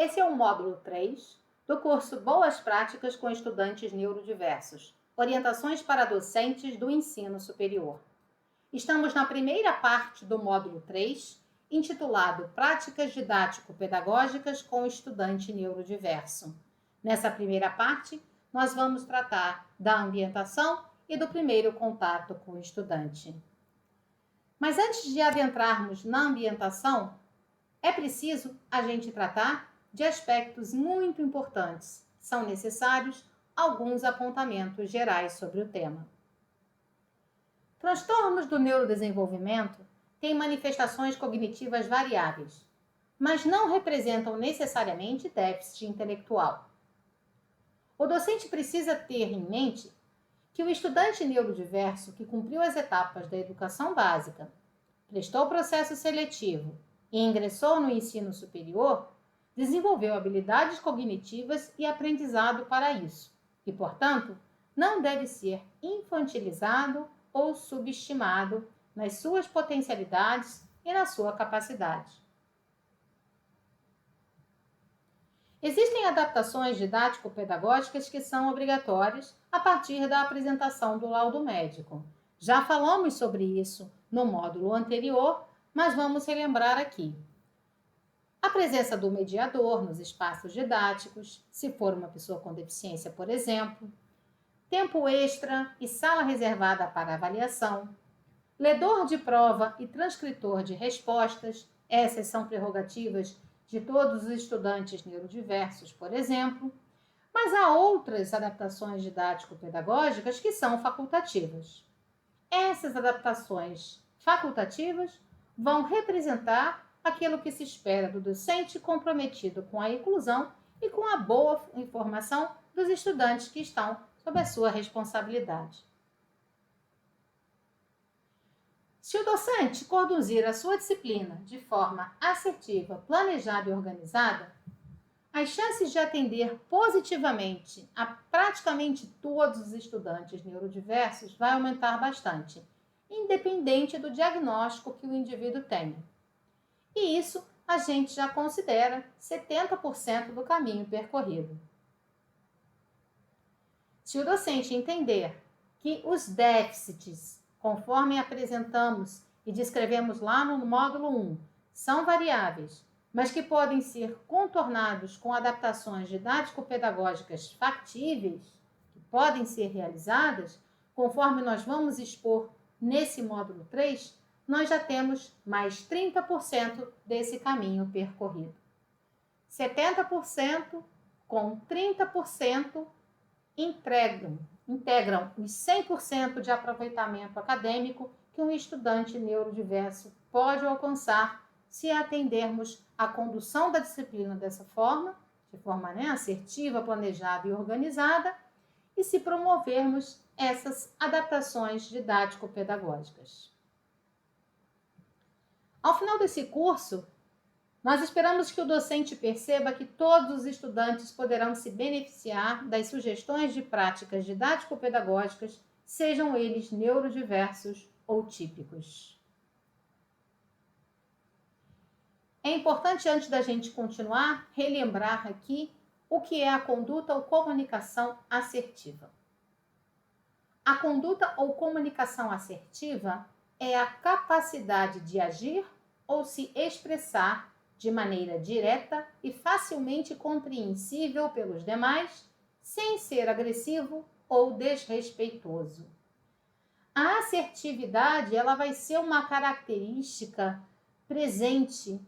Esse é o módulo 3 do curso Boas Práticas com Estudantes Neurodiversos, Orientações para Docentes do Ensino Superior. Estamos na primeira parte do módulo 3, intitulado Práticas Didático-Pedagógicas com Estudante Neurodiverso. Nessa primeira parte, nós vamos tratar da ambientação e do primeiro contato com o estudante. Mas antes de adentrarmos na ambientação, é preciso a gente tratar de aspectos muito importantes. São necessários alguns apontamentos gerais sobre o tema. Transtornos do neurodesenvolvimento têm manifestações cognitivas variáveis, mas não representam necessariamente déficit intelectual. O docente precisa ter em mente que o estudante neurodiverso que cumpriu as etapas da educação básica, prestou o processo seletivo e ingressou no ensino superior, desenvolveu habilidades cognitivas e aprendizado para isso, e, portanto, não deve ser infantilizado ou subestimado nas suas potencialidades e na sua capacidade. Existem adaptações didático-pedagógicas que são obrigatórias a partir da apresentação do laudo médico. Já falamos sobre isso no módulo anterior, mas vamos relembrar aqui. A presença do mediador nos espaços didáticos, se for uma pessoa com deficiência, por exemplo, tempo extra e sala reservada para avaliação, ledor de prova e transcritor de respostas, essas são prerrogativas de todos os estudantes neurodiversos, por exemplo, mas há outras adaptações didático-pedagógicas que são facultativas. Essas adaptações facultativas vão representar aquilo que se espera do docente comprometido com a inclusão e com a boa informação dos estudantes que estão sob a sua responsabilidade. Se o docente conduzir a sua disciplina de forma assertiva, planejada e organizada, as chances de atender positivamente a praticamente todos os estudantes neurodiversos vai aumentar bastante, independente do diagnóstico que o indivíduo tenha. E isso a gente já considera 70% do caminho percorrido. Se o docente entender que os déficits, conforme apresentamos e descrevemos lá no módulo 1, são variáveis, mas que podem ser contornados com adaptações didático-pedagógicas factíveis, que podem ser realizadas, conforme nós vamos expor nesse módulo 3, nós já temos mais 30% desse caminho percorrido. 70% com 30% integram os 100% de aproveitamento acadêmico que um estudante neurodiverso pode alcançar se atendermos à condução da disciplina dessa forma, de forma assertiva, planejada e organizada, e se promovermos essas adaptações didático-pedagógicas. Ao final desse curso, nós esperamos que o docente perceba que todos os estudantes poderão se beneficiar das sugestões de práticas didático-pedagógicas, sejam eles neurodiversos ou típicos. É importante, antes da gente continuar, relembrar aqui o que é a conduta ou comunicação assertiva. A conduta ou comunicação assertiva é a capacidade de agir ou se expressar de maneira direta e facilmente compreensível pelos demais, sem ser agressivo ou desrespeitoso. A assertividade, ela vai ser uma característica presente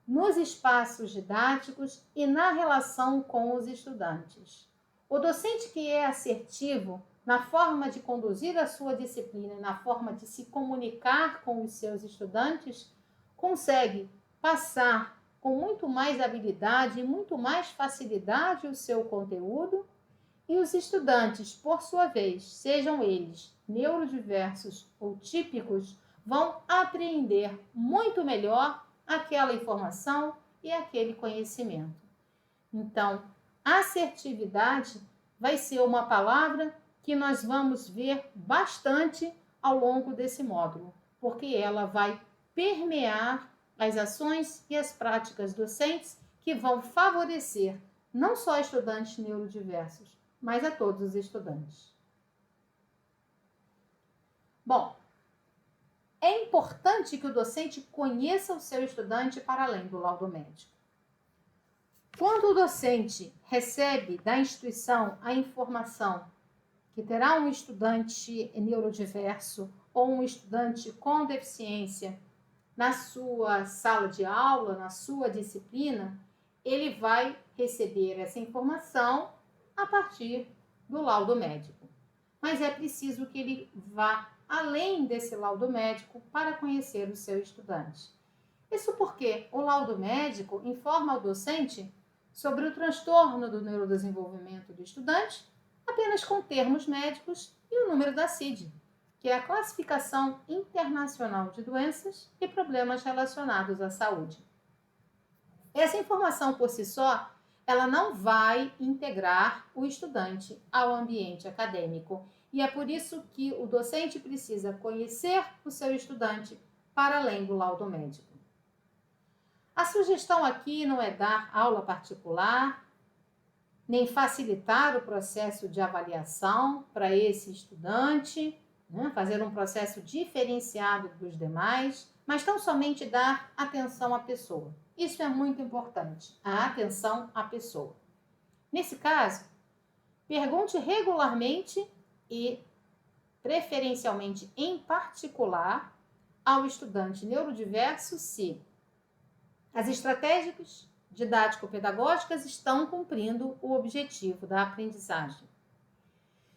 nos espaços didáticos e na relação com os estudantes. O docente que é assertivo na forma de conduzir a sua disciplina e na forma de se comunicar com os seus estudantes, consegue passar com muito mais habilidade e muito mais facilidade o seu conteúdo, e os estudantes, por sua vez, sejam eles neurodiversos ou típicos, vão apreender muito melhor aquela informação e aquele conhecimento. Então, assertividade vai ser uma palavra que nós vamos ver bastante ao longo desse módulo, porque ela vai permear as ações e as práticas docentes que vão favorecer não só estudantes neurodiversos, mas a todos os estudantes. Bom, é importante que o docente conheça o seu estudante para além do laudo médico. Quando o docente recebe da instituição a informação que terá um estudante neurodiverso ou um estudante com deficiência na sua sala de aula, na sua disciplina, ele vai receber essa informação a partir do laudo médico. Mas é preciso que ele vá além desse laudo médico para conhecer o seu estudante. Isso porque o laudo médico informa ao docente sobre o transtorno do neurodesenvolvimento do estudante apenas com termos médicos e o número da CID, que é a Classificação Internacional de Doenças e Problemas Relacionados à Saúde. Essa informação por si só, ela não vai integrar o estudante ao ambiente acadêmico. E é por isso que o docente precisa conhecer o seu estudante para além do laudo médico. A sugestão aqui não é dar aula particular, nem facilitar o processo de avaliação para esse estudante, né? Fazer um processo diferenciado dos demais, mas tão somente dar atenção à pessoa. Isso é muito importante, a atenção à pessoa. Nesse caso, pergunte regularmente e preferencialmente em particular ao estudante neurodiverso se as estratégias didático-pedagógicas estão cumprindo o objetivo da aprendizagem.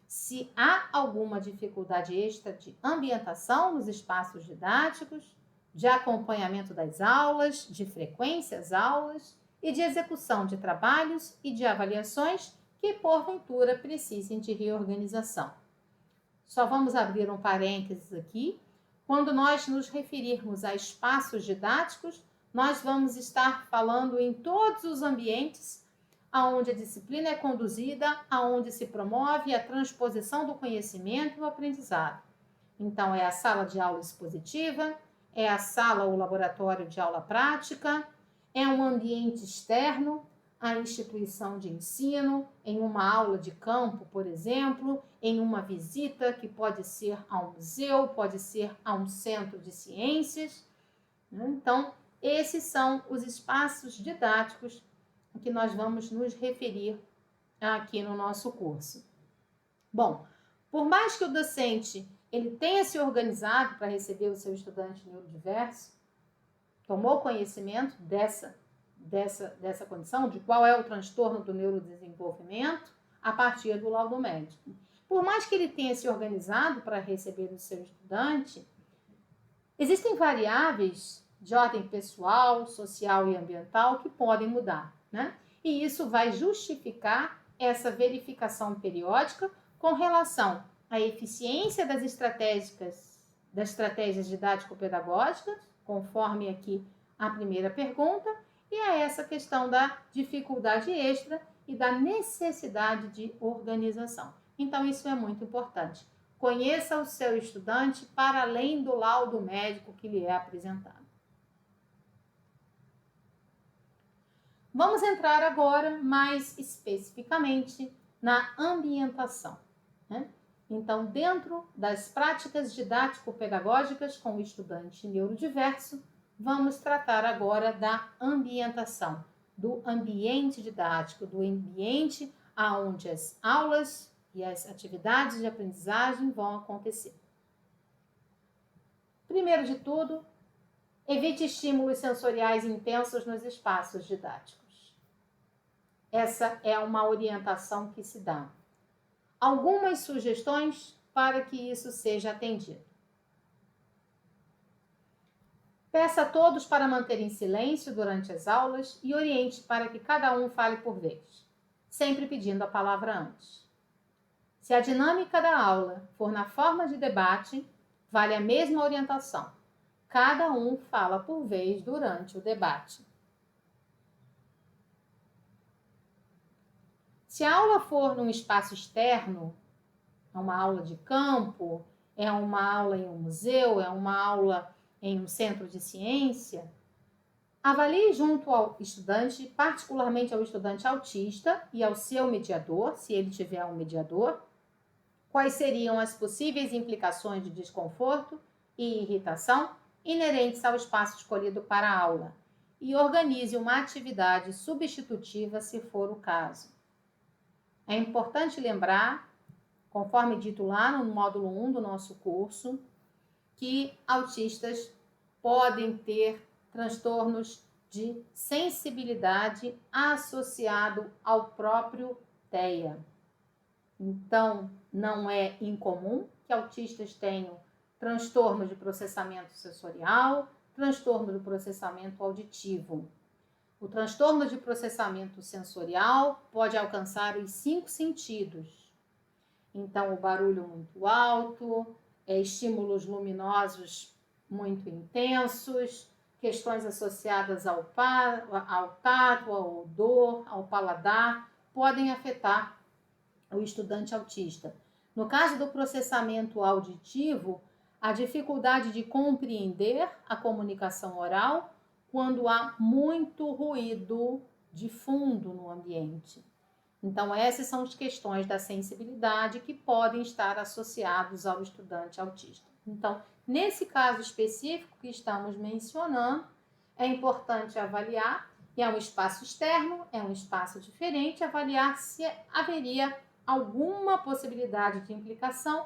Se há alguma dificuldade extra de ambientação nos espaços didáticos, de acompanhamento das aulas, de frequência às aulas e de execução de trabalhos e de avaliações que, porventura, precisem de reorganização. Só vamos abrir um parênteses aqui. Quando nós nos referirmos a espaços didáticos, nós vamos estar falando em todos os ambientes onde a disciplina é conduzida, onde se promove a transposição do conhecimento e o aprendizado. Então, é a sala de aula expositiva, é a sala ou laboratório de aula prática, é um ambiente externo, a instituição de ensino, em uma aula de campo, por exemplo, em uma visita que pode ser a um museu, pode ser a um centro de ciências. Então, esses são os espaços didáticos que nós vamos nos referir aqui no nosso curso. Bom, por mais que o docente ele tenha se organizado para receber o seu estudante neurodiverso, tomou conhecimento dessa condição, de qual é o transtorno do neurodesenvolvimento, a partir do laudo médico. Por mais que ele tenha se organizado para receber o seu estudante, existem variáveis de ordem pessoal, social e ambiental que podem mudar, né? E isso vai justificar essa verificação periódica com relação à eficiência das estratégias didático-pedagógicas, conforme aqui a primeira pergunta, e a essa questão da dificuldade extra e da necessidade de organização. Então, isso é muito importante. Conheça o seu estudante para além do laudo médico que lhe é apresentado. Vamos entrar agora mais especificamente na ambientação, né? Então, dentro das práticas didático-pedagógicas com o estudante neurodiverso, vamos tratar agora da ambientação, do ambiente didático, do ambiente onde as aulas e as atividades de aprendizagem vão acontecer. Primeiro de tudo, evite estímulos sensoriais intensos nos espaços didáticos. Essa é uma orientação que se dá. Algumas sugestões para que isso seja atendido. Peça a todos para manterem silêncio durante as aulas e oriente para que cada um fale por vez, sempre pedindo a palavra antes. Se a dinâmica da aula for na forma de debate, vale a mesma orientação. Cada um fala por vez durante o debate. Se a aula for num espaço externo, é uma aula de campo, é uma aula em um museu, é uma aula em um centro de ciência, Avalie junto ao estudante, particularmente ao estudante autista e ao seu mediador, se ele tiver um mediador, quais seriam as possíveis implicações de desconforto e irritação inerentes ao espaço escolhido para a aula e organize uma atividade substitutiva se for o caso. É importante lembrar, conforme dito lá no módulo 1 do nosso curso, que autistas podem ter transtornos de sensibilidade associado ao próprio TEA. Então, não é incomum que autistas tenham transtorno de processamento sensorial, transtorno do processamento auditivo. O transtorno de processamento sensorial pode alcançar os 5 sentidos. Então, o barulho muito alto, estímulos luminosos muito intensos, questões associadas ao tato, ao odor, ao paladar, podem afetar o estudante autista. No caso do processamento auditivo, a dificuldade de compreender a comunicação oral quando há muito ruído de fundo no ambiente. Então, essas são as questões da sensibilidade que podem estar associados ao estudante autista. Então, nesse caso específico que estamos mencionando, é importante avaliar, e é um espaço externo, é um espaço diferente, avaliar se haveria alguma possibilidade de implicação,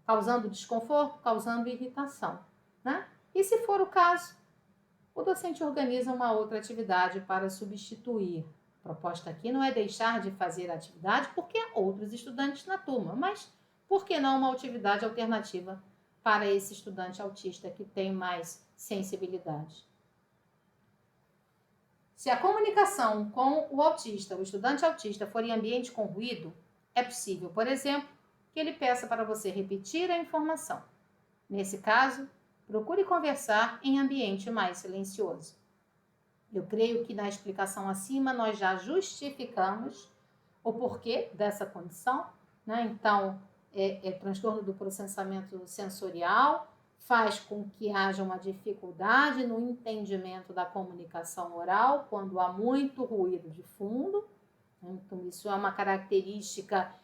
causando desconforto, causando irritação, né? E se for o caso, o docente organiza uma outra atividade para substituir. A proposta aqui não é deixar de fazer a atividade porque há outros estudantes na turma, mas por que não uma atividade alternativa para esse estudante autista que tem mais sensibilidade? Se a comunicação com o autista, o estudante autista, for em ambiente com ruído, é possível, por exemplo, que ele peça para você repetir a informação. Nesse caso, procure conversar em ambiente mais silencioso. Eu creio que na explicação acima nós já justificamos o porquê dessa condição, né? Então, transtorno do processamento sensorial faz com que haja uma dificuldade no entendimento da comunicação oral quando há muito ruído de fundo. Então, isso é uma característica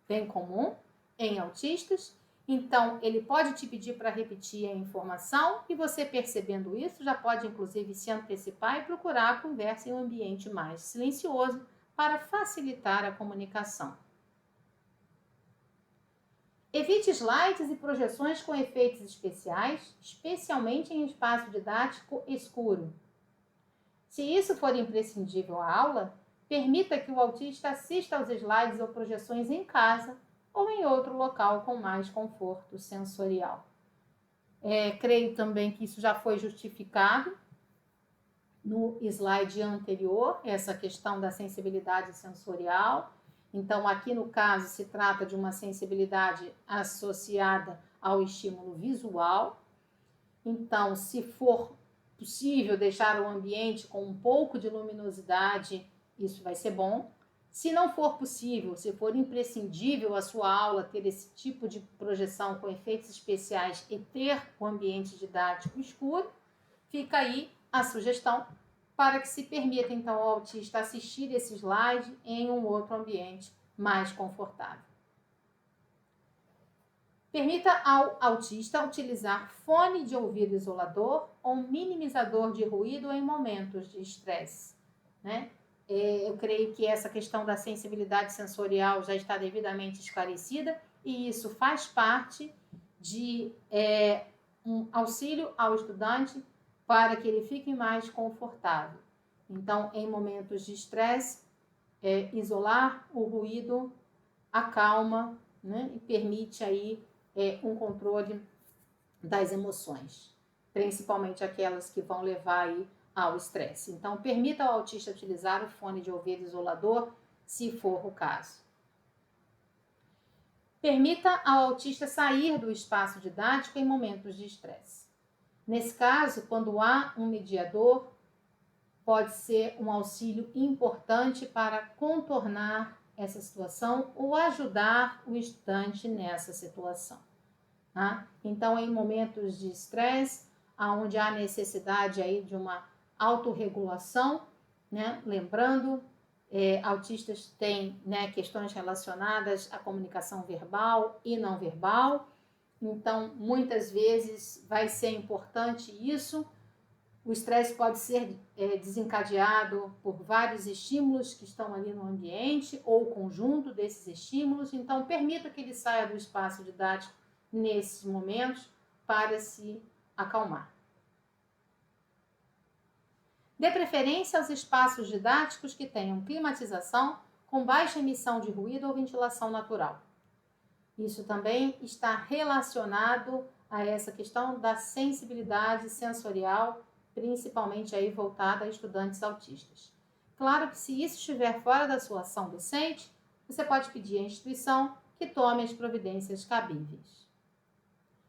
bem comum em autistas. Então, ele pode te pedir para repetir a informação e você, percebendo isso, já pode, inclusive, se antecipar e procurar a conversa em um ambiente mais silencioso para facilitar a comunicação. Evite slides e projeções com efeitos especiais, especialmente em espaço didático escuro. Se isso for imprescindível à aula, permita que o autista assista aos slides ou projeções em casa ou em outro local com mais conforto sensorial. Creio também que isso já foi justificado no slide anterior, essa questão da sensibilidade sensorial. Então, aqui no caso, se trata de uma sensibilidade associada ao estímulo visual. Então, se for possível deixar o ambiente com um pouco de luminosidade, isso vai ser bom. Se não for possível, se for imprescindível a sua aula ter esse tipo de projeção com efeitos especiais e ter o ambiente didático escuro, fica aí a sugestão para que se permita, então, ao autista assistir esse slide em um outro ambiente mais confortável. Permita ao autista utilizar fone de ouvido isolador ou minimizador de ruído em momentos de estresse, né? Eu creio que essa questão da sensibilidade sensorial já está devidamente esclarecida e isso faz parte de um auxílio ao estudante para que ele fique mais confortável. Então, em momentos de estresse, isolar o ruído acalma, né, e permite aí um controle das emoções, principalmente aquelas que vão levar aí ao estresse. Então, permita ao autista utilizar o fone de ouvido isolador, se for o caso. Permita ao autista sair do espaço didático em momentos de estresse. Nesse caso, quando há um mediador, pode ser um auxílio importante para contornar essa situação ou ajudar o estudante nessa situação. Tá? Então, em momentos de estresse, onde há necessidade aí de uma autorregulação, né? Lembrando, autistas têm, né, questões relacionadas à comunicação verbal e não verbal, então muitas vezes vai ser importante isso. O estresse pode ser desencadeado por vários estímulos que estão ali no ambiente ou o conjunto desses estímulos, então permita que ele saia do espaço didático nesses momentos para se acalmar. Dê preferência aos espaços didáticos que tenham climatização com baixa emissão de ruído ou ventilação natural. Isso também está relacionado a essa questão da sensibilidade sensorial, principalmente aí voltada a estudantes autistas. Claro que se isso estiver fora da sua ação docente, você pode pedir à instituição que tome as providências cabíveis.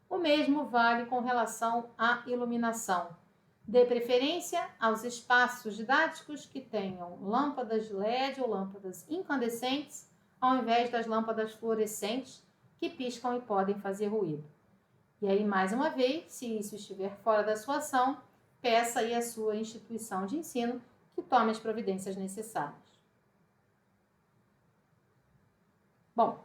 O mesmo vale com relação à iluminação. Dê preferência aos espaços didáticos que tenham lâmpadas de LED ou lâmpadas incandescentes, ao invés das lâmpadas fluorescentes, que piscam e podem fazer ruído. E aí, mais uma vez, se isso estiver fora da sua ação, peça aí à sua instituição de ensino que tome as providências necessárias. Bom,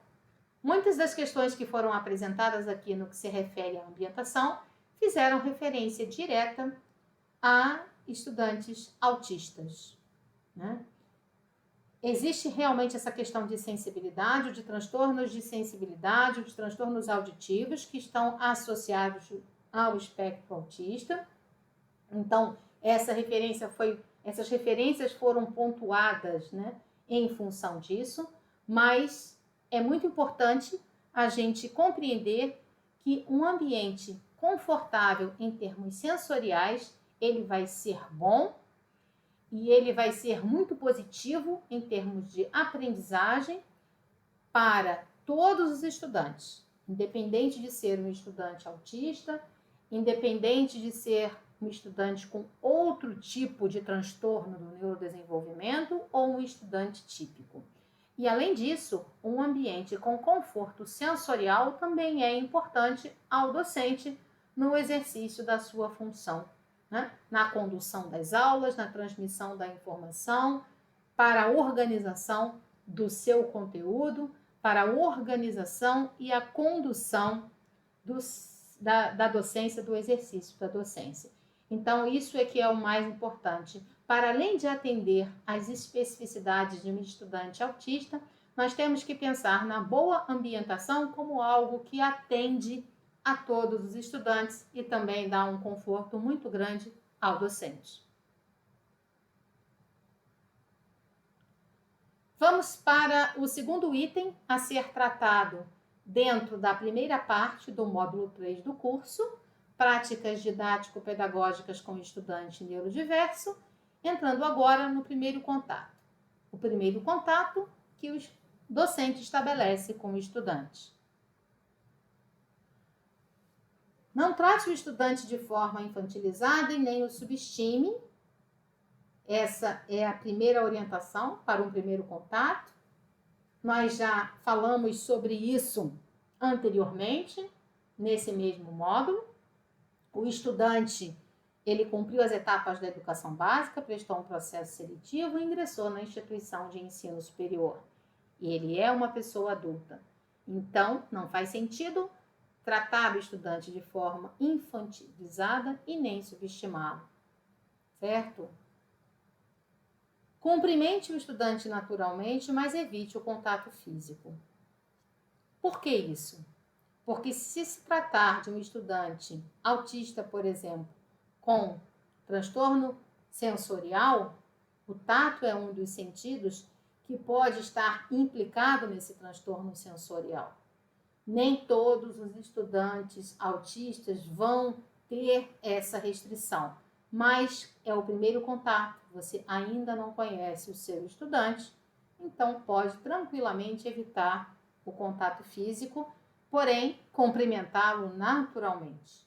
muitas das questões que foram apresentadas aqui no que se refere à ambientação fizeram referência direta a estudantes autistas, né? Existe realmente essa questão de sensibilidade, de transtornos de sensibilidade, de transtornos auditivos que estão associados ao espectro autista. Então, essas referências foram pontuadas, né, em função disso, mas é muito importante a gente compreender que um ambiente confortável em termos sensoriais, ele vai ser bom e ele vai ser muito positivo em termos de aprendizagem para todos os estudantes, independente de ser um estudante autista, independente de ser um estudante com outro tipo de transtorno do neurodesenvolvimento ou um estudante típico. E, além disso, um ambiente com conforto sensorial também é importante ao docente no exercício da sua função, né? Na condução das aulas, na transmissão da informação, para a organização do seu conteúdo, para a organização e a condução da docência, do exercício da docência. Então, isso é que é o mais importante. Para além de atender às especificidades de um estudante autista, nós temos que pensar na boa ambientação como algo que atende a todos os estudantes e também dá um conforto muito grande ao docente. Vamos para o segundo item a ser tratado dentro da primeira parte do módulo 3 do curso, práticas didático-pedagógicas com estudante neurodiverso, entrando agora no primeiro contato. O primeiro contato que o docente estabelece com o estudante. Não trate o estudante de forma infantilizada e nem o subestime. Essa é a primeira orientação para um primeiro contato. Nós já falamos sobre isso anteriormente, nesse mesmo módulo. O estudante, ele cumpriu as etapas da educação básica, prestou um processo seletivo e ingressou na instituição de ensino superior. E ele é uma pessoa adulta. Então, não faz sentido tratar o estudante de forma infantilizada e nem subestimá-lo, certo? Cumprimente o estudante naturalmente, mas evite o contato físico. Por que isso? Porque se tratar de um estudante autista, por exemplo, com transtorno sensorial, o tato é um dos sentidos que pode estar implicado nesse transtorno sensorial. Nem todos os estudantes autistas vão ter essa restrição, mas é o primeiro contato, você ainda não conhece o seu estudante, então pode tranquilamente evitar o contato físico, porém cumprimentá-lo naturalmente.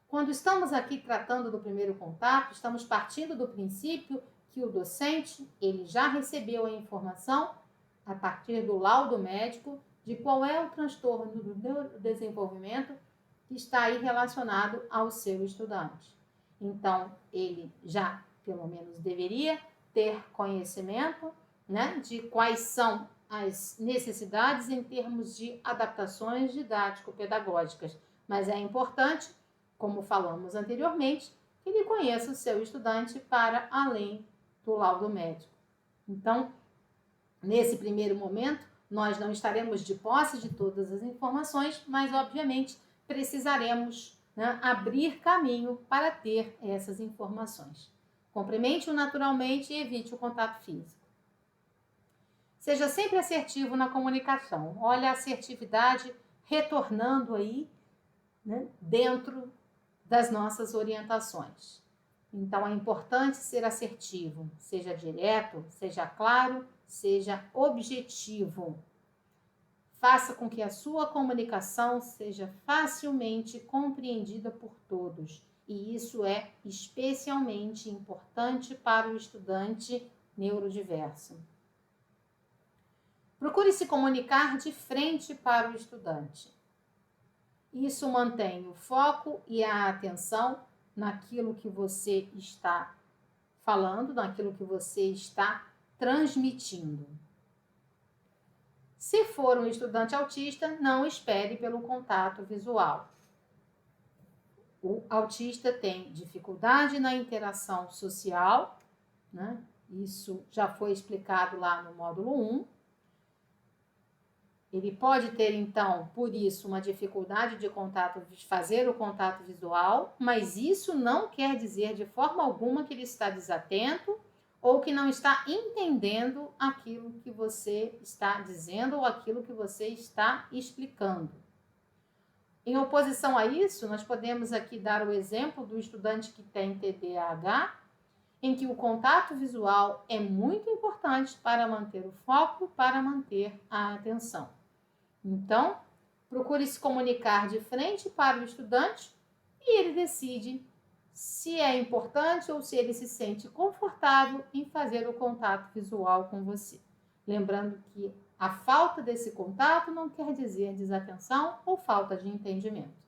Quando estamos aqui tratando do primeiro contato, estamos partindo do princípio que o docente, ele já recebeu a informação a partir do laudo médico de qual é o transtorno do neurodesenvolvimento que que está aí relacionado ao seu estudante. Então, ele já, pelo menos, deveria ter conhecimento, né, de quais são as necessidades em termos de adaptações didático-pedagógicas. Mas é importante, como falamos anteriormente, que ele conheça o seu estudante para além do laudo médico. Então, nesse primeiro momento, nós não estaremos de posse de todas as informações, mas, obviamente, precisaremos, né, abrir caminho para ter essas informações. Cumprimente-o naturalmente e evite o contato físico. Seja sempre assertivo na comunicação. Olha a assertividade retornando aí, né, dentro das nossas orientações. Então, é importante ser assertivo, seja direto, seja claro, seja objetivo. Faça com que a sua comunicação seja facilmente compreendida por todos. E isso é especialmente importante para o estudante neurodiverso. Procure se comunicar de frente para o estudante. Isso mantém o foco e a atenção naquilo que você está falando, naquilo que você está transmitindo. Se for um estudante autista, não espere pelo contato visual. O autista tem dificuldade na interação social, né? Isso já foi explicado lá no módulo 1. Ele pode ter, então, por isso, uma dificuldade de fazer o contato visual, mas isso não quer dizer de forma alguma que ele está desatento ou que não está entendendo aquilo que você está dizendo ou aquilo que você está explicando. Em oposição a isso, nós podemos aqui dar o exemplo do estudante que tem TDAH, em que o contato visual é muito importante para manter o foco, para manter a atenção. Então, procure se comunicar de frente para o estudante e ele decide se é importante ou se ele se sente confortável em fazer o contato visual com você. Lembrando que a falta desse contato não quer dizer desatenção ou falta de entendimento.